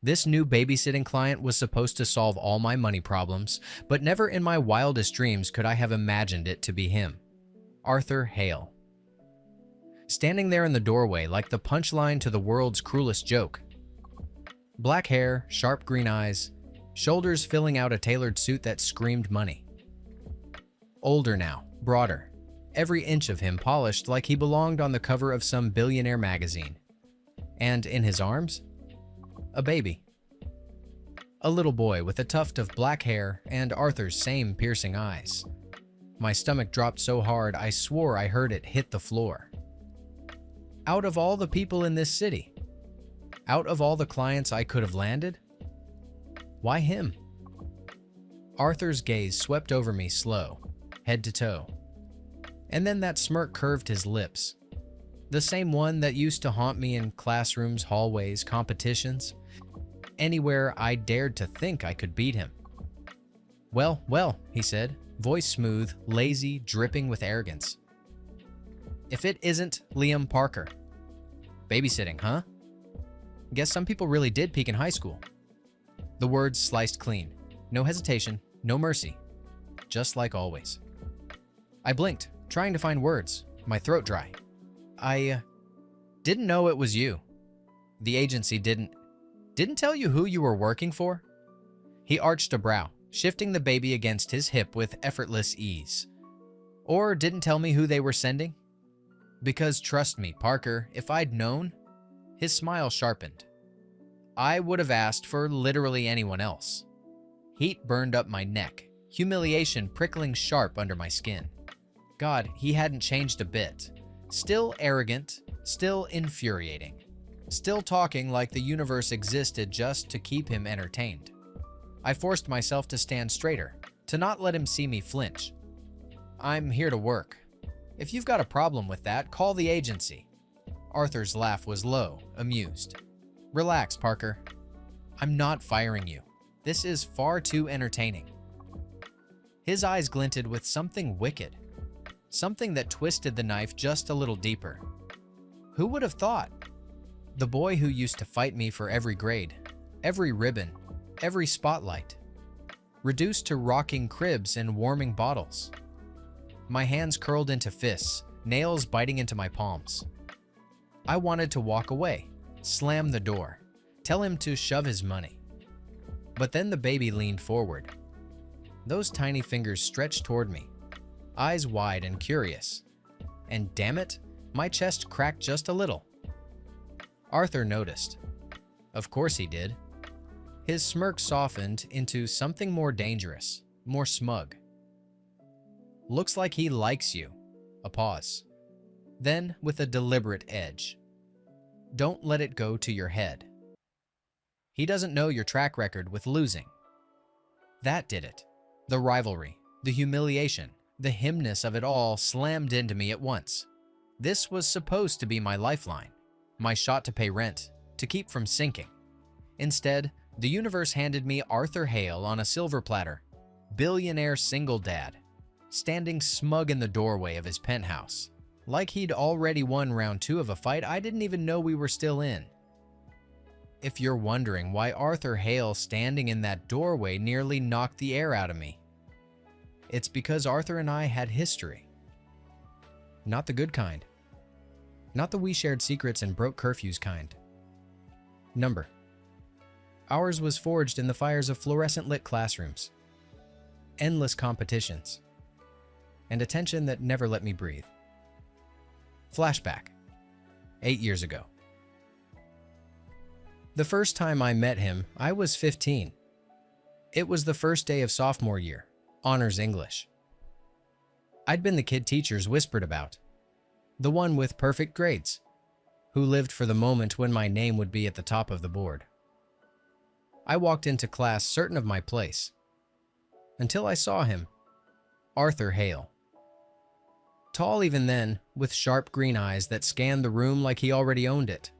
This new babysitting client was supposed to solve all my money problems, but never in my wildest dreams could I have imagined it to be him. Arthur Hale. Standing there in the doorway like the punchline to the world's cruelest joke. Black hair, sharp green eyes, shoulders filling out a tailored suit that screamed money. Older now, broader, every inch of him polished like he belonged on the cover of some billionaire magazine. And in his arms, a baby. A little boy with a tuft of black hair and Arthur's same piercing eyes. My stomach dropped so hard I swore I heard it hit the floor. Out of all the people in this city, out of all the clients I could have landed, why him? Arthur's gaze swept over me slow, head to toe. And then that smirk curved his lips. The same one that used to haunt me in classrooms, hallways, competitions, anywhere I dared to think I could beat him. Well, well, he said, voice smooth, lazy, dripping with arrogance. If it isn't Liam Parker. Babysitting, huh? Guess some people really did peak in high school. The words sliced clean. No hesitation, no mercy. Just like always. I blinked, trying to find words, my throat dry. I didn't know it was you. The agency didn't tell you who you were working for? He arched a brow, shifting the baby against his hip with effortless ease. Or didn't tell me who they were sending? Because trust me, Parker, if I'd known, his smile sharpened. I would have asked for literally anyone else. Heat burned up my neck, humiliation prickling sharp under my skin. God, he hadn't changed a bit. Still arrogant, still infuriating. Still talking like the universe existed just to keep him entertained. I forced myself to stand straighter, to not let him see me flinch. I'm here to work. If you've got a problem with that, call the agency. Arthur's laugh was low, amused. Relax, Parker. I'm not firing you. This is far too entertaining. His eyes glinted with something wicked. Something that twisted the knife just a little deeper. Who would have thought? The boy who used to fight me for every grade, every ribbon, every spotlight, reduced to rocking cribs and warming bottles. My hands curled into fists, nails biting into my palms. I wanted to walk away, slam the door, tell him to shove his money. But then the baby leaned forward. Those tiny fingers stretched toward me, eyes wide and curious. And damn it, my chest cracked just a little. Arthur noticed. Of course he did. His smirk softened into something more dangerous, more smug. Looks like he likes you. A pause. Then, with a deliberate edge. Don't let it go to your head. He doesn't know your track record with losing. That did it. The rivalry, the humiliation, the himness of it all slammed into me at once. This was supposed to be my lifeline, my shot to pay rent, to keep from sinking. Instead, the universe handed me Arthur Hale on a silver platter, billionaire single dad, standing smug in the doorway of his penthouse, like he'd already won round 2 of a fight I didn't even know we were still in. If you're wondering why Arthur Hale standing in that doorway nearly knocked the air out of me, it's because Arthur and I had history. Not the good kind. Not the we shared secrets and broke curfews kind. Number. Ours was forged in the fires of fluorescent lit classrooms, endless competitions, and a tension that never let me breathe. Flashback. 8 years ago. The first time I met him, I was 15. It was the first day of sophomore year, honors English. I'd been the kid teachers whispered about, the one with perfect grades, who lived for the moment when my name would be at the top of the board. I walked into class certain of my place, until I saw him, Arthur Hale. Tall even then, with sharp green eyes that scanned the room like he already owned it.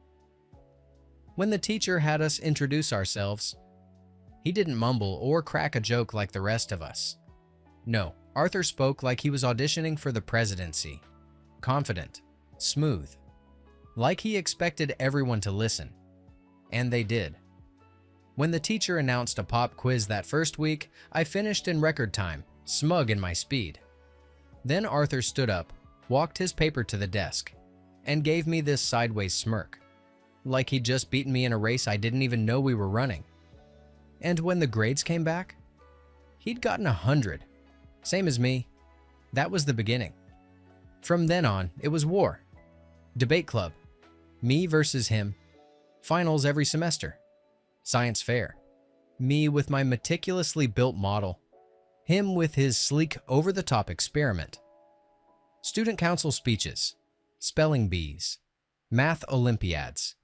When the teacher had us introduce ourselves, he didn't mumble or crack a joke like the rest of us. No, Arthur spoke like he was auditioning for the presidency. Confident, smooth, like he expected everyone to listen. And they did. When the teacher announced a pop quiz that first week, I finished in record time, smug in my speed. Then Arthur stood up, walked his paper to the desk, and gave me this sideways smirk, like he'd just beaten me in a race I didn't even know we were running. And when the grades came back, he'd gotten 100, same as me. That was the beginning. From then on, it was war. Debate club, me versus him. Finals every semester. Science fair, me with my meticulously built model, him with his sleek, over-the-top experiment. Student council speeches, spelling bees, math olympiads.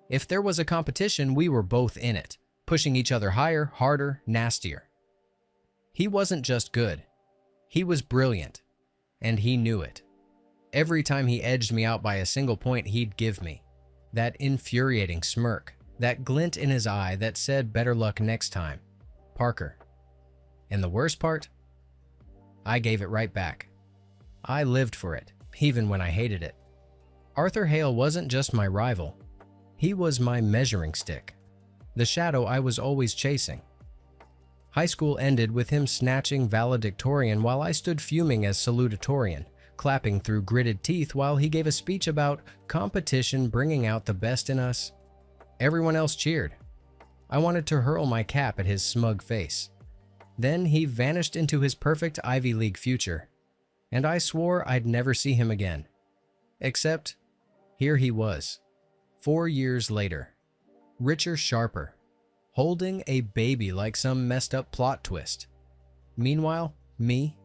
If there was a competition, we were both in it, pushing each other higher, harder, nastier. He wasn't just good. He was brilliant, and he knew it. Every time he edged me out by a single point, he'd give me that infuriating smirk, that glint in his eye that said, "Better luck next time, Parker." And the worst part? I gave it right back. I lived for it, even when I hated it. Arthur Hale wasn't just my rival. He was my measuring stick, the shadow I was always chasing. High school ended with him snatching valedictorian while I stood fuming as salutatorian, clapping through gritted teeth while he gave a speech about competition bringing out the best in us. Everyone else cheered. I wanted to hurl my cap at his smug face. Then he vanished into his perfect Ivy League future, and I swore I'd never see him again. Except, here he was, 4 years later, richer, sharper, holding a baby like some messed up plot twist. Meanwhile, me,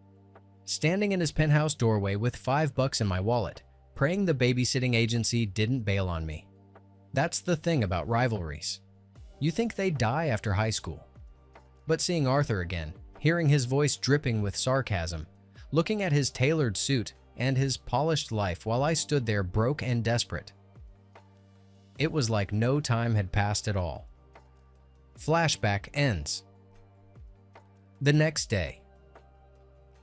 standing in his penthouse doorway with $5 in my wallet, praying the babysitting agency didn't bail on me. That's the thing about rivalries. You think they die after high school. But seeing Arthur again, hearing his voice dripping with sarcasm, looking at his tailored suit and his polished life while I stood there broke and desperate, it was like no time had passed at all. Flashback ends. The next day.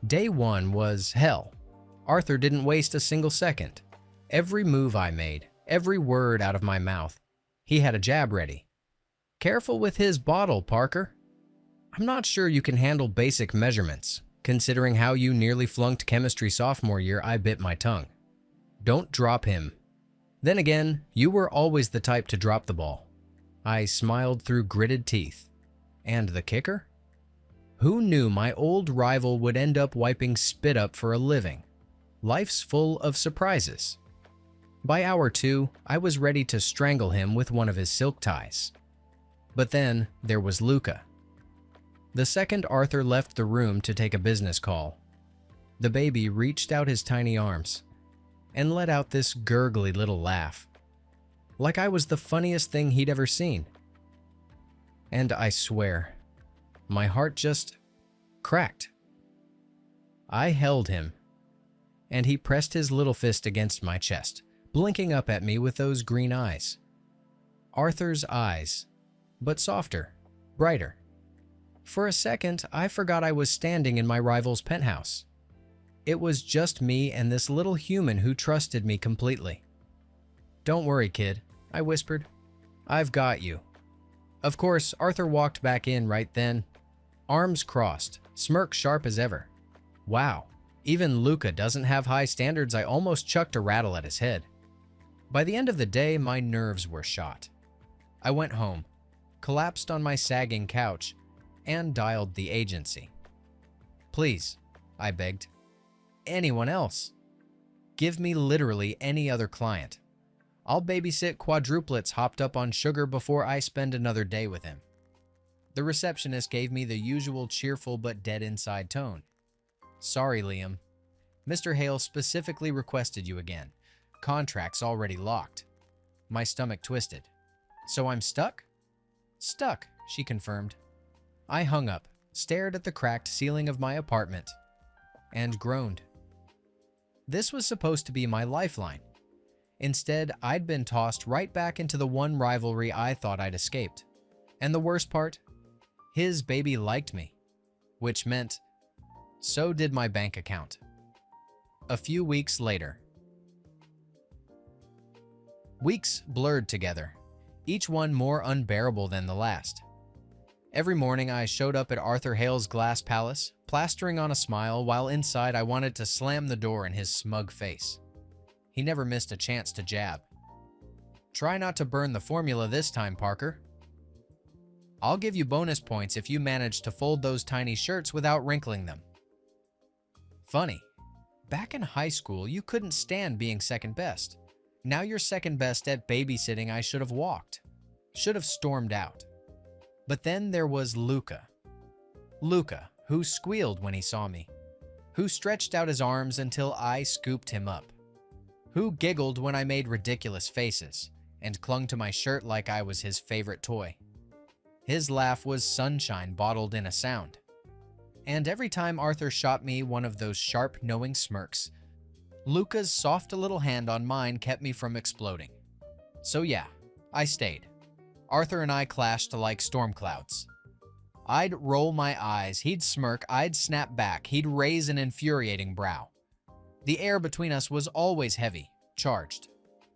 Day 1 was hell. Arthur didn't waste a single second. Every move I made, every word out of my mouth, he had a jab ready. "Careful with his bottle, Parker. I'm not sure you can handle basic measurements. Considering how you nearly flunked chemistry sophomore year, I bit my tongue. Don't drop him." Then again, you were always the type to drop the ball. I smiled through gritted teeth. And the kicker? Who knew my old rival would end up wiping spit up for a living? Life's full of surprises. By hour 2, I was ready to strangle him with one of his silk ties. But then there was Luca. The second Arthur left the room to take a business call, the baby reached out his tiny arms and let out this gurgly little laugh, like I was the funniest thing he'd ever seen. And I swear, my heart just cracked. I held him, and he pressed his little fist against my chest, blinking up at me with those green eyes. Arthur's eyes, but softer, brighter. For a second, I forgot I was standing in my rival's penthouse. It was just me and this little human who trusted me completely. "Don't worry, kid," I whispered. "I've got you." Of course, Arthur walked back in right then, arms crossed, smirk sharp as ever. Wow, even Luca doesn't have high standards. I almost chucked a rattle at his head. By the end of the day, my nerves were shot. I went home, collapsed on my sagging couch, and dialed the agency. "Please," I begged. "Anyone else. Give me literally any other client. I'll babysit quadruplets hopped up on sugar before I spend another day with him." The receptionist gave me the usual cheerful but dead inside tone. "Sorry, Liam. Mr. Hale specifically requested you again. Contract's already locked." My stomach twisted. "So I'm stuck?" "Stuck," she confirmed. I hung up, stared at the cracked ceiling of my apartment, and groaned. This was supposed to be my lifeline. Instead, I'd been tossed right back into the one rivalry I thought I'd escaped. And the worst part? His baby liked me, which meant so did my bank account. A few weeks later. Weeks blurred together, each one more unbearable than the last. Every morning I showed up at Arthur Hale's glass palace, plastering on a smile, while inside I wanted to slam the door in his smug face. He never missed a chance to jab. "Try not to burn the formula this time, Parker. I'll give you bonus points if you manage to fold those tiny shirts without wrinkling them." Funny. Back in high school, you couldn't stand being second best. Now you're second best at babysitting. I should have walked. Should have stormed out. But then there was Luca. Luca, who squealed when he saw me. Who stretched out his arms until I scooped him up. Who giggled when I made ridiculous faces and clung to my shirt like I was his favorite toy. His laugh was sunshine bottled in a sound. And every time Arthur shot me one of those sharp, knowing smirks, Luca's soft little hand on mine kept me from exploding. So yeah, I stayed. Arthur and I clashed like storm clouds. I'd roll my eyes, he'd smirk, I'd snap back, he'd raise an infuriating brow. The air between us was always heavy, charged.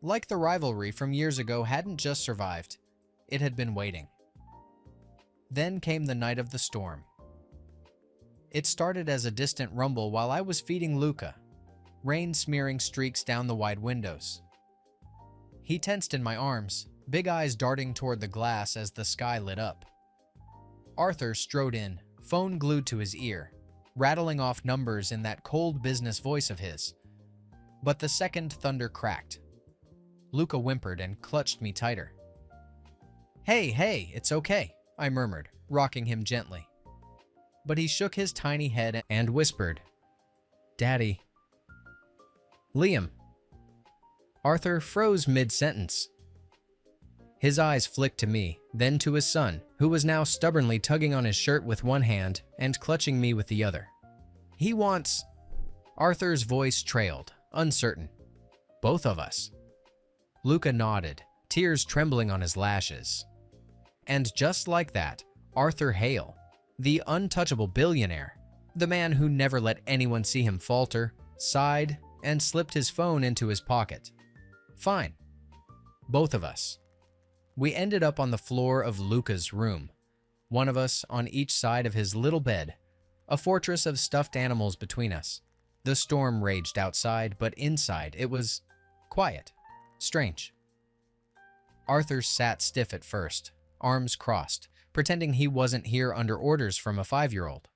Like the rivalry from years ago hadn't just survived, it had been waiting. Then came the night of the storm. It started as a distant rumble while I was feeding Luca, rain smearing streaks down the wide windows. He tensed in my arms, big eyes darting toward the glass as the sky lit up. Arthur strode in, phone glued to his ear, rattling off numbers in that cold business voice of his. But the second thunder cracked. Luca whimpered and clutched me tighter. Hey, it's okay," I murmured, rocking him gently. But he shook his tiny head and whispered, "Daddy." "Liam." Arthur froze mid-sentence. His eyes flicked to me, then to his son, who was now stubbornly tugging on his shirt with one hand and clutching me with the other. "He wants—" Arthur's voice trailed, uncertain. "Both of us." Luca nodded, tears trembling on his lashes. And just like that, Arthur Hale, the untouchable billionaire, the man who never let anyone see him falter, sighed and slipped his phone into his pocket. Fine. Both of us. We ended up on the floor of Luca's room, one of us on each side of his little bed, a fortress of stuffed animals between us. The storm raged outside, but inside it was quiet, strange. Arthur sat stiff at first, arms crossed, pretending he wasn't here under orders from a 5-year-old.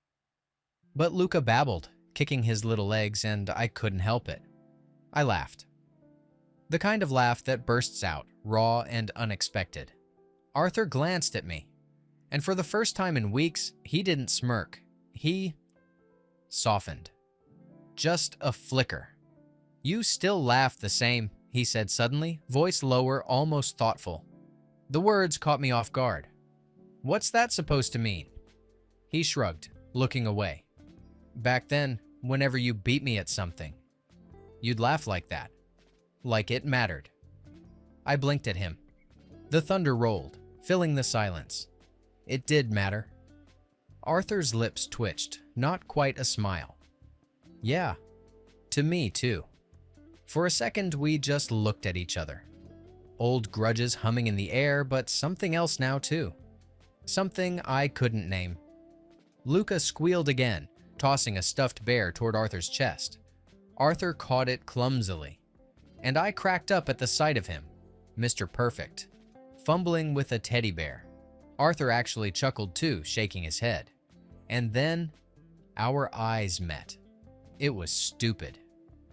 But Luca babbled, kicking his little legs, and I couldn't help it. I laughed. The kind of laugh that bursts out, raw and unexpected. Arthur glanced at me, and for the first time in weeks, he didn't smirk. He softened. Just a flicker. "You still laugh the same," he said suddenly, voice lower, almost thoughtful. The words caught me off guard. "What's that supposed to mean?" He shrugged, looking away. "Back then, whenever you beat me at something, you'd laugh like that. Like it mattered." I blinked at him. The thunder rolled, filling the silence. It did matter. Arthur's lips twitched, not quite a smile. "Yeah, to me too." For a second, we just looked at each other. Old grudges humming in the air, but something else now too. Something I couldn't name. Luca squealed again, tossing a stuffed bear toward Arthur's chest. Arthur caught it clumsily, and I cracked up at the sight of him, Mr. Perfect, fumbling with a teddy bear. Arthur actually chuckled too, shaking his head. And then, our eyes met. It was stupid.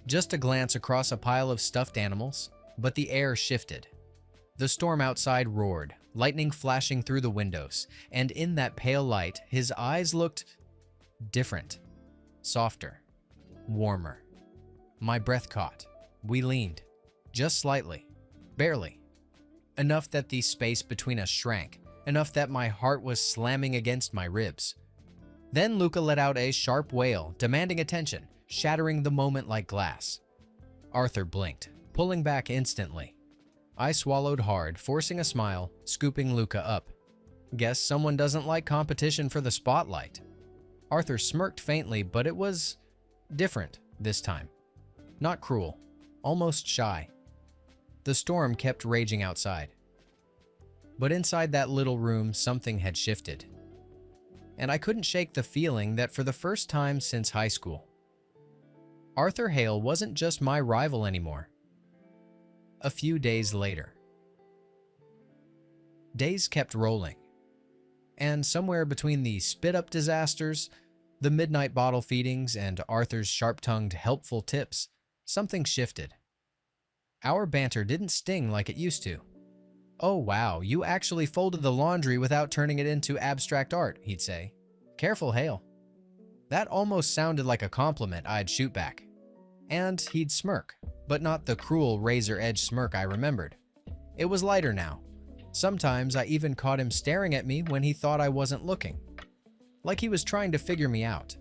Just a glance across a pile of stuffed animals, but the air shifted. The storm outside roared, lightning flashing through the windows, and in that pale light, his eyes looked different, softer, warmer. My breath caught. We leaned, just slightly, barely. Enough that the space between us shrank, enough that my heart was slamming against my ribs. Then Luca let out a sharp wail, demanding attention, shattering the moment like glass. Arthur blinked, pulling back instantly. I swallowed hard, forcing a smile, scooping Luca up. Guess someone doesn't like competition for the spotlight. Arthur smirked faintly, but it was different this time. Not cruel, almost shy. The storm kept raging outside. But inside that little room, something had shifted. and I couldn't shake the feeling that for the first time since high school, Arthur Hale wasn't just my rival anymore. A few days later. Days kept rolling, and somewhere between the spit-up disasters, the midnight bottle feedings, and Arthur's sharp-tongued, helpful tips, something shifted. Our banter didn't sting like it used to. "Oh wow, you actually folded the laundry without turning it into abstract art," he'd say. "Careful, Hale." That almost sounded like a compliment I'd shoot back. And he'd smirk, but not the cruel razor-edge smirk I remembered. It was lighter now. Sometimes I even caught him staring at me when he thought I wasn't looking, like he was trying to figure me out.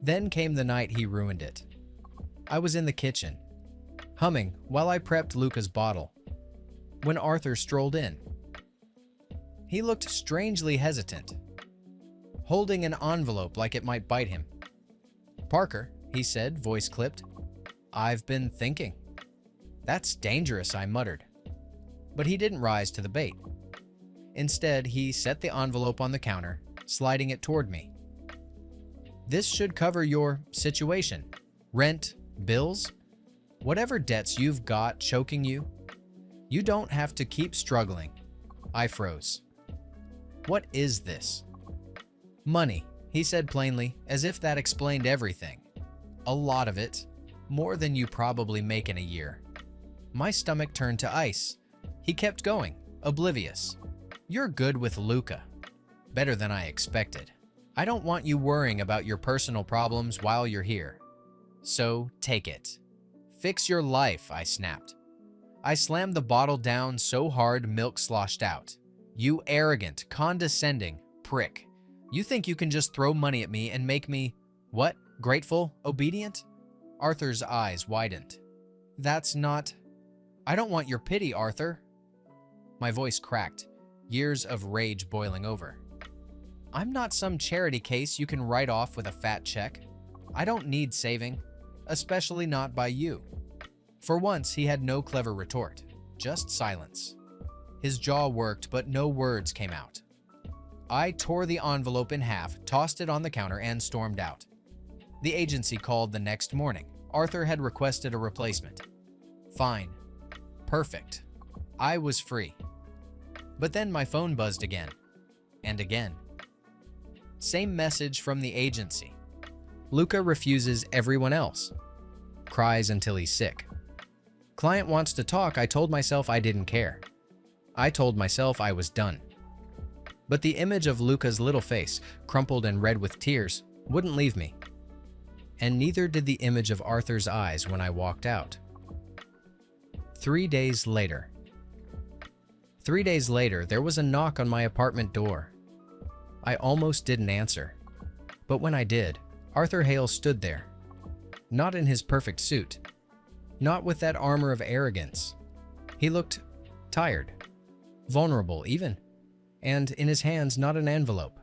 Then came the night he ruined it. I was in the kitchen, humming while I prepped Luca's bottle, when Arthur strolled in. He looked strangely hesitant, holding an envelope like it might bite him. "Parker," he said, voice clipped, "I've been thinking." "That's dangerous," I muttered. But he didn't rise to the bait. Instead, he set the envelope on the counter, sliding it toward me. "This should cover your situation. Rent, bills, whatever debts you've got choking you. You don't have to keep struggling." I froze. "What is this?" "Money," he said plainly, as if that explained everything. "A lot of it. More than you probably make in a year." My stomach turned to ice. He kept going, oblivious. "You're good with Luca." Better than I expected. "I don't want you worrying about your personal problems while you're here. So take it. Fix your life," I snapped. I slammed the bottle down so hard milk sloshed out. "You arrogant, condescending prick. You think you can just throw money at me and make me, what, grateful, obedient?" Arthur's eyes widened. "That's not... I don't want your pity, Arthur." My voice cracked, years of rage boiling over. "I'm not some charity case you can write off with a fat check. I don't need saving, especially not by you." For once, he had no clever retort, just silence. His jaw worked, but no words came out. I tore the envelope in half, tossed it on the counter, and stormed out. The agency called the next morning. Arthur had requested a replacement. Fine. Perfect. I was free. But then my phone buzzed again. And again. Same message from the agency. Luca refuses everyone else. Cries until he's sick. Client wants to talk. I told myself I didn't care. I told myself I was done. But the image of Luca's little face, crumpled and red with tears, wouldn't leave me. And neither did the image of Arthur's eyes when I walked out. 3 days later. 3 days later, there was a knock on my apartment door. I almost didn't answer. But when I did, Arthur Hale stood there. Not in his perfect suit. Not with that armor of arrogance. He looked tired. Vulnerable, even. And in his hands, not an envelope.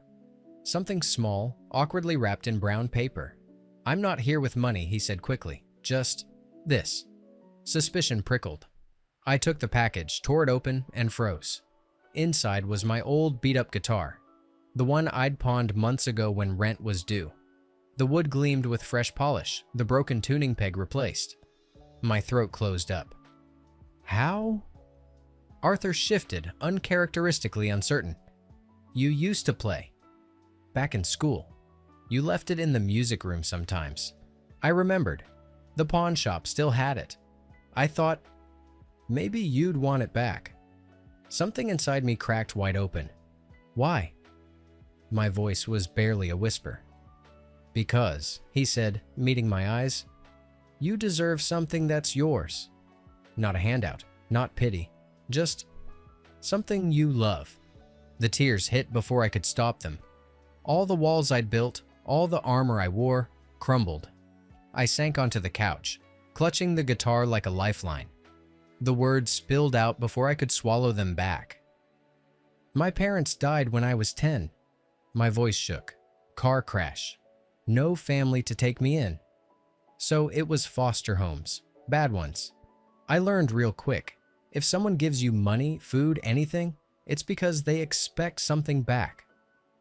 Something small, awkwardly wrapped in brown paper. "I'm not here with money," he said quickly. "Just this." Suspicion prickled. I took the package, tore it open, and froze. Inside was my old beat-up guitar. The one I'd pawned months ago when rent was due. The wood gleamed with fresh polish, the broken tuning peg replaced. My throat closed up. How? Arthur shifted, uncharacteristically uncertain. "You used to play. Back in school. You left it in the music room sometimes." I remembered. The pawn shop still had it. I thought, maybe you'd want it back. Something inside me cracked wide open. "Why?" My voice was barely a whisper. "Because," he said, meeting my eyes, "you deserve something that's yours. Not a handout, not pity, just something you love." The tears hit before I could stop them. All the walls I'd built, all the armor I wore, crumbled. I sank onto the couch, clutching the guitar like a lifeline. The words spilled out before I could swallow them back. "My parents died when I was 10. My voice shook. Car crash. No family to take me in. So it was foster homes. Bad ones. I learned real quick. If someone gives you money, food, anything, it's because they expect something back.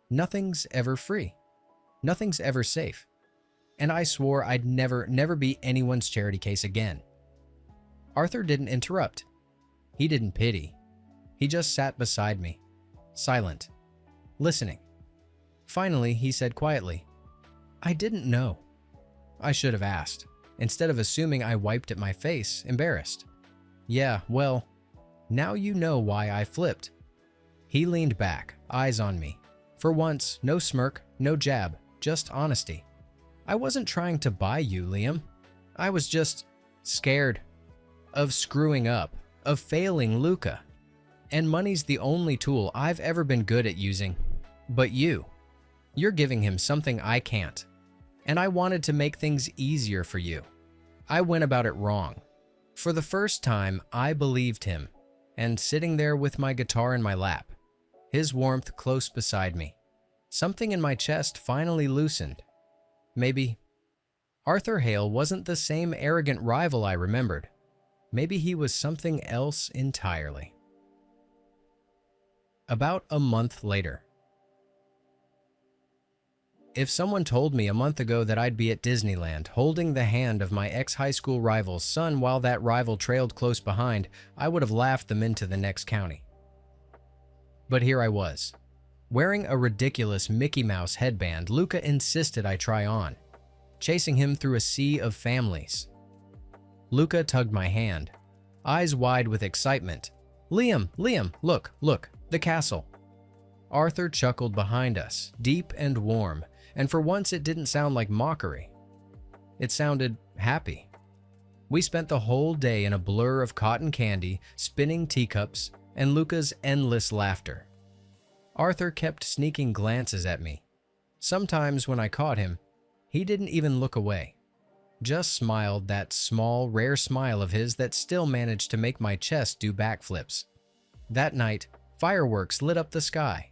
Nothing's ever free. Nothing's ever safe. And I swore I'd never be anyone's charity case again. Arthur didn't interrupt. He didn't pity. He just sat beside me, silent, listening. Finally, he said quietly, "I didn't know. I should have asked." Instead of assuming, I wiped at my face, embarrassed. "Yeah, well, now you know why I flipped." He leaned back, eyes on me. For once, no smirk, no jab, just honesty. "I wasn't trying to buy you, Liam. I was just scared of screwing up, of failing Luca. And money's the only tool I've ever been good at using. But you're giving him something I can't. And I wanted to make things easier for you. I went about it wrong." For the first time, I believed him, and sitting there with my guitar in my lap, his warmth close beside me, something in my chest finally loosened. Maybe Arthur Hale wasn't the same arrogant rival I remembered. Maybe he was something else entirely. About a month later. If someone told me a month ago that I'd be at Disneyland holding the hand of my ex-high school rival's son while that rival trailed close behind, I would have laughed them into the next county. But here I was, wearing a ridiculous Mickey Mouse headband Luca insisted I try on, chasing him through a sea of families. Luca tugged my hand, eyes wide with excitement. Liam, look, the castle." Arthur chuckled behind us, deep and warm, and for once it didn't sound like mockery. It sounded happy. We spent the whole day in a blur of cotton candy, spinning teacups, and Luca's endless laughter. Arthur kept sneaking glances at me. Sometimes when I caught him, he didn't even look away. Just smiled, that small, rare smile of his that still managed to make my chest do backflips. That night, fireworks lit up the sky.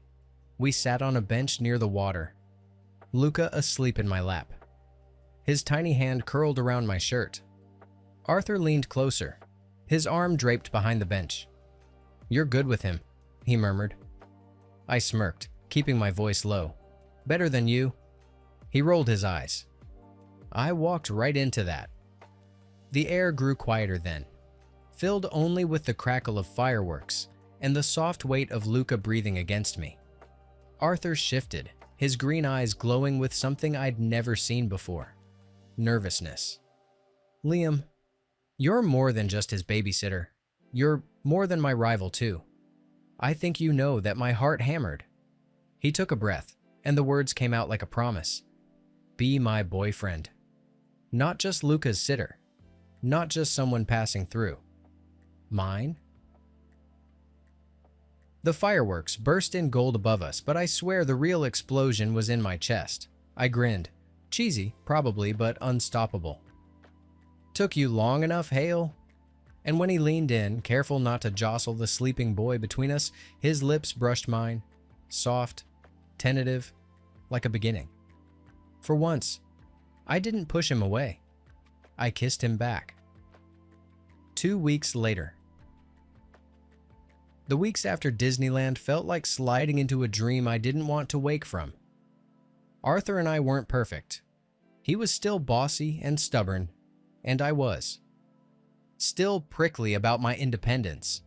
We sat on a bench near the water, Luca asleep in my lap, his tiny hand curled around my shirt. Arthur leaned closer, his arm draped behind the bench. "You're good with him," he murmured. I smirked, keeping my voice low. "Better than you." He rolled his eyes. I walked right into that. The air grew quieter then, filled only with the crackle of fireworks and the soft weight of Luca breathing against me. Arthur shifted, his green eyes glowing with something I'd never seen before. Nervousness. "Liam, you're more than just his babysitter. You're more than my rival, too. I think you know that my heart hammered." He took a breath, and the words came out like a promise. "Be my boyfriend. Not just Luca's sitter. Not just someone passing through. Mine?" The fireworks burst in gold above us, but I swear the real explosion was in my chest. I grinned. Cheesy, probably, but unstoppable. "Took you long enough, Hale?" And when he leaned in, careful not to jostle the sleeping boy between us, his lips brushed mine, soft, tentative, like a beginning. For once, I didn't push him away. I kissed him back. 2 weeks later. The weeks after Disneyland felt like sliding into a dream I didn't want to wake from. Arthur and I weren't perfect. He was still bossy and stubborn, and I was. Still prickly about my independence,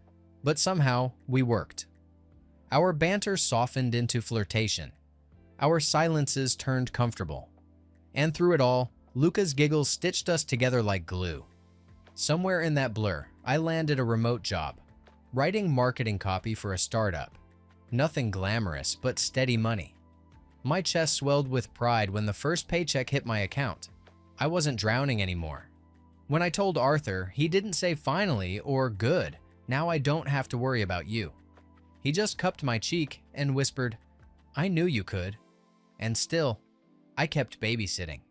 but somehow we worked. Our banter softened into flirtation. Our silences turned comfortable. And through it all, Luca's giggles stitched us together like glue. Somewhere in that blur, I landed a remote job, writing marketing copy for a startup. Nothing glamorous, but steady money. My chest swelled with pride when the first paycheck hit my account. I wasn't drowning anymore. When I told Arthur, he didn't say finally or good, now I don't have to worry about you. He just cupped my cheek and whispered, "I knew you could." And still, I kept babysitting.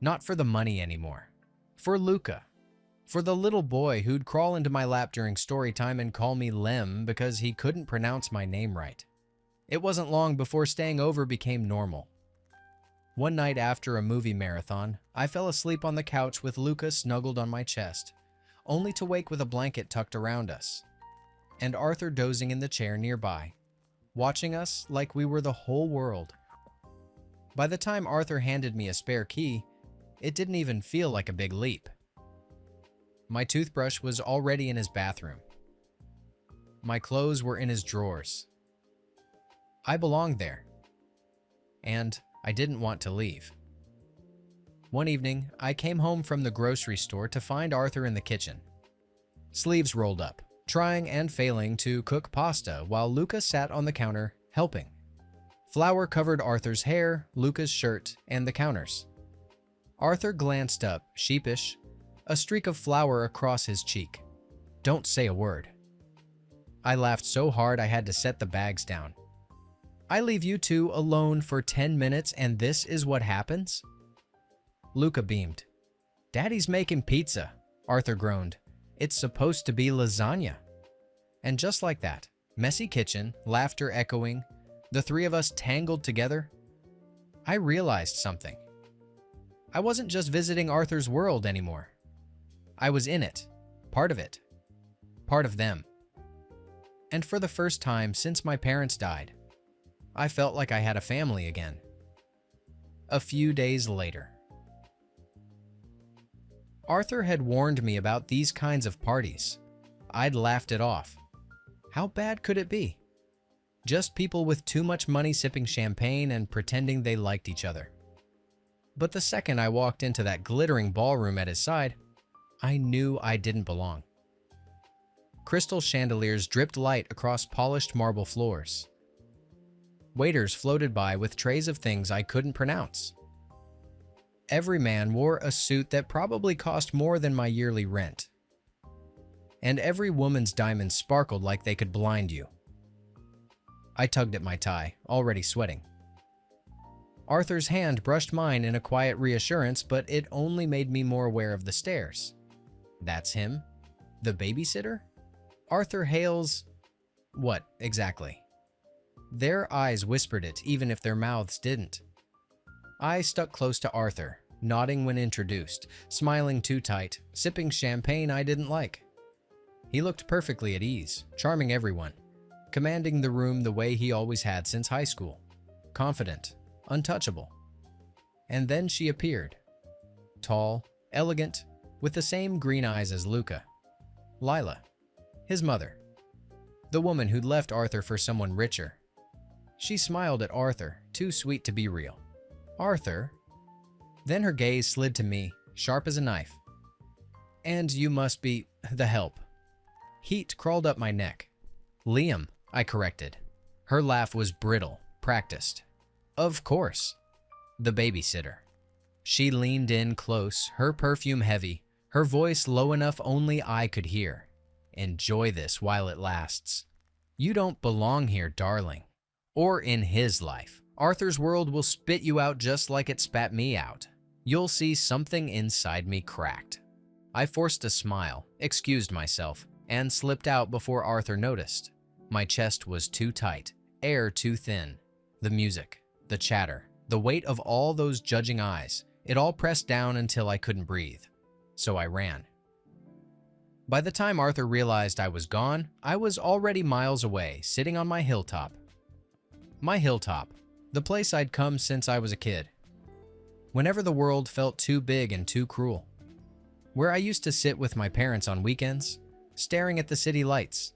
Not for the money anymore. For Luca. For the little boy who'd crawl into my lap during story time and call me Lem because he couldn't pronounce my name right. It wasn't long before staying over became normal. One night after a movie marathon, I fell asleep on the couch with Luca snuggled on my chest, only to wake with a blanket tucked around us, and Arthur dozing in the chair nearby, watching us like we were the whole world, By the time Arthur handed me a spare key, it didn't even feel like a big leap. My toothbrush was already in his bathroom. My clothes were in his drawers. I belonged there, and I didn't want to leave. One evening, I came home from the grocery store to find Arthur in the kitchen, sleeves rolled up, trying and failing to cook pasta while Luca sat on the counter helping. Flour covered Arthur's hair, Luca's shirt, and the counters. Arthur glanced up, sheepish, a streak of flour across his cheek. Don't say a word. I laughed so hard I had to set the bags down. I leave you two alone for 10 minutes and this is what happens? Luca beamed. Daddy's making pizza, Arthur groaned. It's supposed to be lasagna. And just like that, messy kitchen, laughter echoing, the three of us tangled together, I realized something. I wasn't just visiting Arthur's world anymore. I was in it, part of them. And for the first time since my parents died, I felt like I had a family again. A few days later. Arthur had warned me about these kinds of parties. I'd laughed it off. How bad could it be? Just people with too much money sipping champagne and pretending they liked each other. But the second I walked into that glittering ballroom at his side, I knew I didn't belong. Crystal chandeliers dripped light across polished marble floors. Waiters floated by with trays of things I couldn't pronounce. Every man wore a suit that probably cost more than my yearly rent. And every woman's diamonds sparkled like they could blind you. I tugged at my tie, already sweating. Arthur's hand brushed mine in a quiet reassurance, but it only made me more aware of the stares. That's him? The babysitter? Arthur Hale's… what, exactly? Their eyes whispered it, even if their mouths didn't. I stuck close to Arthur, nodding when introduced, smiling too tight, sipping champagne I didn't like. He looked perfectly at ease, charming everyone, commanding the room the way he always had since high school, confident, untouchable. And then she appeared, tall, elegant, with the same green eyes as Luca. Lila, his mother, the woman who'd left Arthur for someone richer. She smiled at Arthur, too sweet to be real. Arthur? Then her gaze slid to me, sharp as a knife. And you must be the help. Heat crawled up my neck. Liam, I corrected. Her laugh was brittle, practiced. Of course. The babysitter. She leaned in close, her perfume heavy, her voice low enough only I could hear. Enjoy this while it lasts. You don't belong here, darling. Or in his life. Arthur's world will spit you out just like it spat me out. You'll see something inside me cracked. I forced a smile, excused myself, and slipped out before Arthur noticed. My chest was too tight, air too thin. The music, the chatter, the weight of all those judging eyes, it all pressed down until I couldn't breathe. So I ran. By the time Arthur realized I was gone, I was already miles away, sitting on my hilltop. My hilltop, the place I'd come since I was a kid. Whenever the world felt too big and too cruel. Where I used to sit with my parents on weekends, staring at the city lights.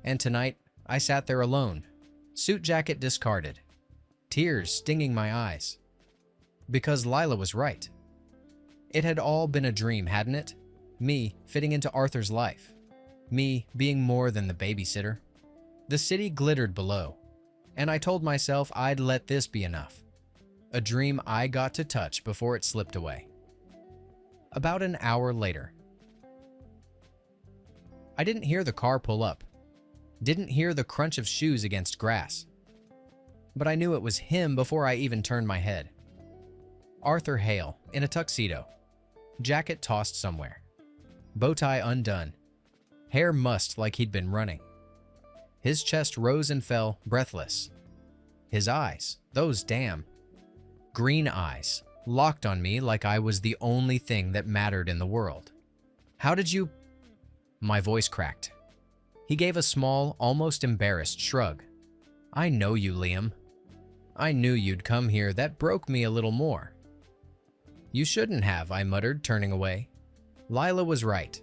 And tonight, I sat there alone, suit jacket discarded, tears stinging my eyes. Because Lila was right. It had all been a dream, hadn't it? Me fitting into Arthur's life. Me being more than the babysitter. The city glittered below, and I told myself I'd let this be enough. A dream I got to touch before it slipped away. About an hour later. I didn't hear the car pull up. Didn't hear the crunch of shoes against grass. But I knew it was him before I even turned my head. Arthur Hale, in a tuxedo. Jacket tossed somewhere. Bow tie undone. Hair mussed like he'd been running. His chest rose and fell, breathless. His eyes, those damn green eyes, locked on me like I was the only thing that mattered in the world. How did you… My voice cracked. He gave a small, almost embarrassed shrug. I know you, Liam. I knew you'd come here. That broke me a little more." "You shouldn't have," I muttered, turning away. "Lila was right.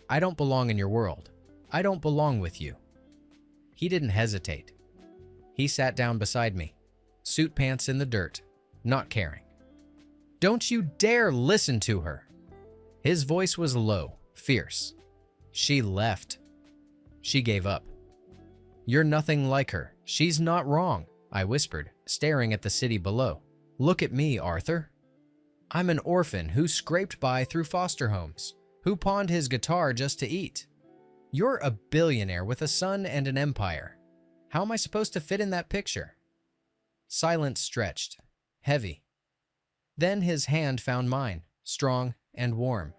I don't belong in your world. I don't belong with you." He didn't hesitate. He sat down beside me, suit pants in the dirt, not caring. "Don't you dare listen to her." His voice was low, fierce. "She left. She gave up. You're nothing like her. She's not wrong," I whispered, staring at the city below. "Look at me, Arthur. I'm an orphan who scraped by through foster homes, who pawned his guitar just to eat. You're a billionaire with a son and an empire. How am I supposed to fit in that picture?" Silence stretched, heavy. Then his hand found mine, strong and warm.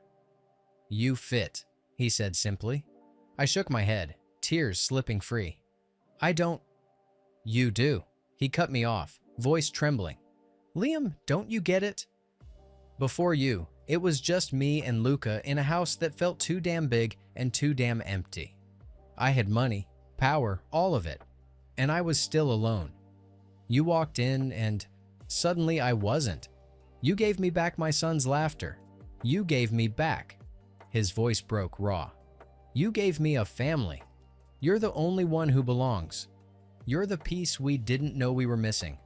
"You fit," he said simply. I shook my head, tears slipping free. "I don't." "You do." He cut me off, voice trembling. "Liam, don't you get it? Before you, it was just me and Luca in a house that felt too damn big and too damn empty. I had money, power, all of it, and I was still alone. You walked in and suddenly I wasn't. You gave me back my son's laughter. You gave me back." His voice broke raw. "You gave me a family. You're the only one who belongs. You're the piece we didn't know we were missing."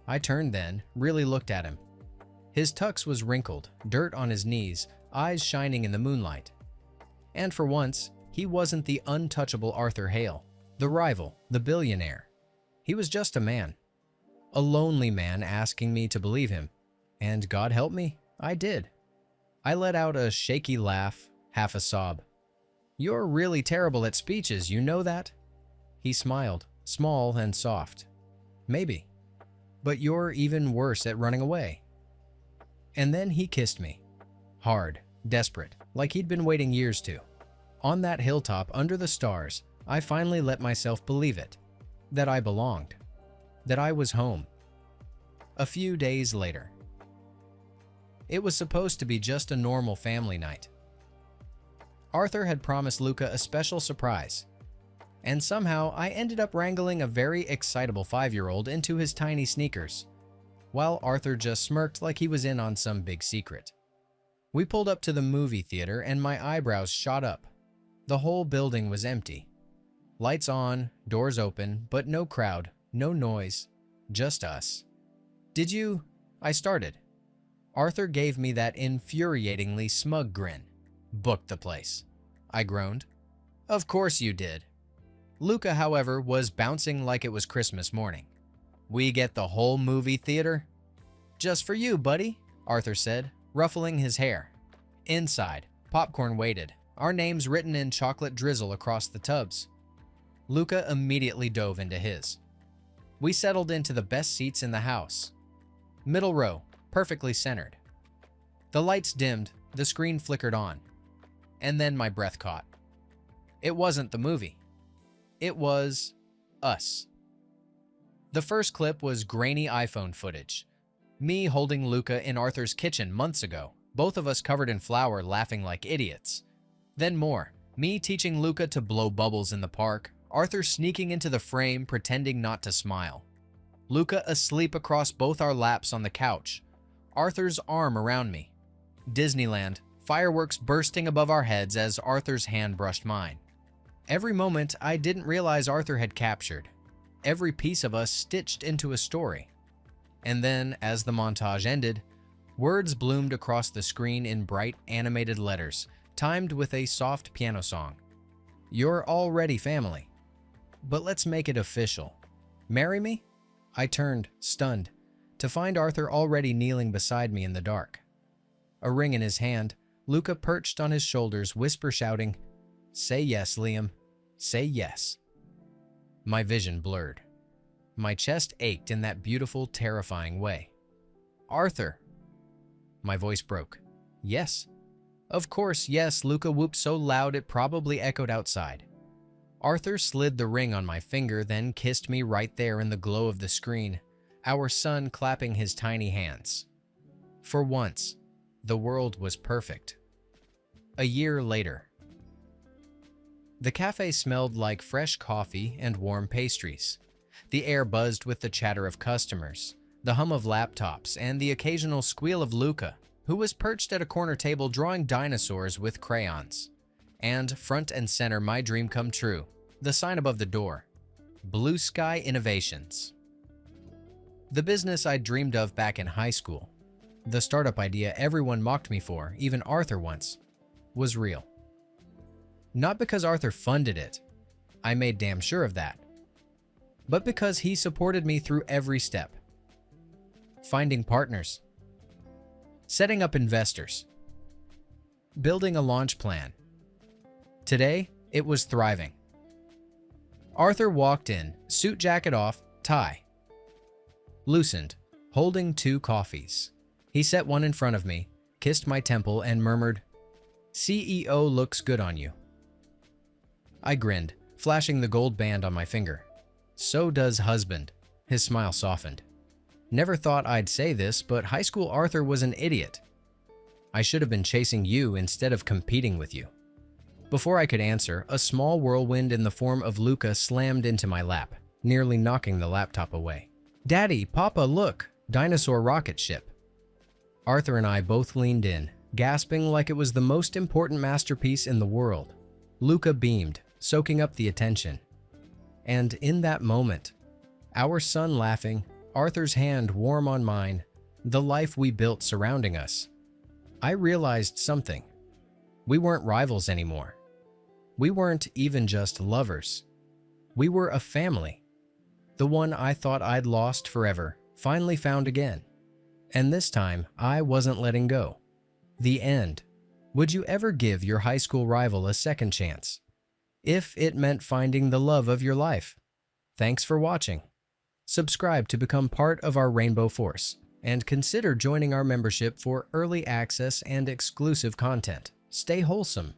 I turned then, really looked at him. His tux was wrinkled, dirt on his knees, eyes shining in the moonlight. And for once, he wasn't the untouchable Arthur Hale, the rival, the billionaire. He was just a man. A lonely man asking me to believe him. And God help me, I did. I let out a shaky laugh, half a sob. "You're really terrible at speeches, you know that?" He smiled, small and soft. "Maybe. But you're even worse at running away." And then he kissed me. Hard, desperate, like he'd been waiting years to. On that hilltop under the stars, I finally let myself believe it. That I belonged. That I was home. A few days later. It was supposed to be just a normal family night. Arthur had promised Luca a special surprise. And somehow I ended up wrangling a very excitable 5-year-old into his tiny sneakers, while Arthur just smirked like he was in on some big secret. We pulled up to the movie theater and my eyebrows shot up. The whole building was empty. Lights on, doors open, but no crowd, no noise, just us. "Did you?" I started. Arthur gave me that infuriatingly smug grin. "Booked the place," I groaned. "Of course you did." Luca, however, was bouncing like it was Christmas morning. "We get the whole movie theater?" "Just for you, buddy," Arthur said, ruffling his hair. Inside, popcorn waited, our names written in chocolate drizzle across the tubs. Luca immediately dove into his. We settled into the best seats in the house. Middle row, perfectly centered. The lights dimmed, the screen flickered on. And then my breath caught. It wasn't the movie. It was us. The first clip was grainy iPhone footage. Me holding Luca in Arthur's kitchen months ago, both of us covered in flour laughing like idiots. Then more, me teaching Luca to blow bubbles in the park, Arthur sneaking into the frame pretending not to smile. Luca asleep across both our laps on the couch, Arthur's arm around me. Disneyland, fireworks bursting above our heads as Arthur's hand brushed mine. Every moment I didn't realize Arthur had captured. Every piece of us stitched into a story. And then, as the montage ended, words bloomed across the screen in bright, animated letters, timed with a soft piano song. "You're already family. But let's make it official. Marry me?" I turned, stunned, to find Arthur already kneeling beside me in the dark. A ring in his hand, Luca perched on his shoulders, whisper shouting, "Say yes, Liam. Say yes." My vision blurred. My chest ached in that beautiful, terrifying way. "Arthur!" My voice broke. "Yes." "Of course, yes," Luca whooped so loud it probably echoed outside. Arthur slid the ring on my finger, then kissed me right there in the glow of the screen, our son clapping his tiny hands. For once, the world was perfect. A year later. The cafe smelled like fresh coffee and warm pastries. The air buzzed with the chatter of customers, the hum of laptops, and the occasional squeal of Luca, who was perched at a corner table drawing dinosaurs with crayons. And front and center, my dream come true, the sign above the door: Blue Sky Innovations. The business I dreamed of back in high school, the startup idea everyone mocked me for, even Arthur once, was real. Not because Arthur funded it, I made damn sure of that, but because he supported me through every step. Finding partners, setting up investors, building a launch plan. Today, it was thriving. Arthur walked in, suit jacket off, tie loosened, holding 2 coffees. He set one in front of me, kissed my temple, and murmured, "CEO looks good on you." I grinned, flashing the gold band on my finger. "So does husband." His smile softened. "Never thought I'd say this, but high school Arthur was an idiot. I should have been chasing you instead of competing with you." Before I could answer, a small whirlwind in the form of Luca slammed into my lap, nearly knocking the laptop away. "Daddy, Papa, look! Dinosaur rocket ship." Arthur and I both leaned in, gasping like it was the most important masterpiece in the world. Luca beamed, soaking up the attention. And in that moment, our son laughing, Arthur's hand warm on mine, the life we built surrounding us, I realized something. We weren't rivals anymore. We weren't even just lovers. We were a family. The one I thought I'd lost forever, finally found again. And this time, I wasn't letting go. The end. Would you ever give your high school rival a second chance? If it meant finding the love of your life. Thanks for watching. Subscribe to become part of our Rainbow Force, and consider joining our membership for early access and exclusive content. Stay wholesome.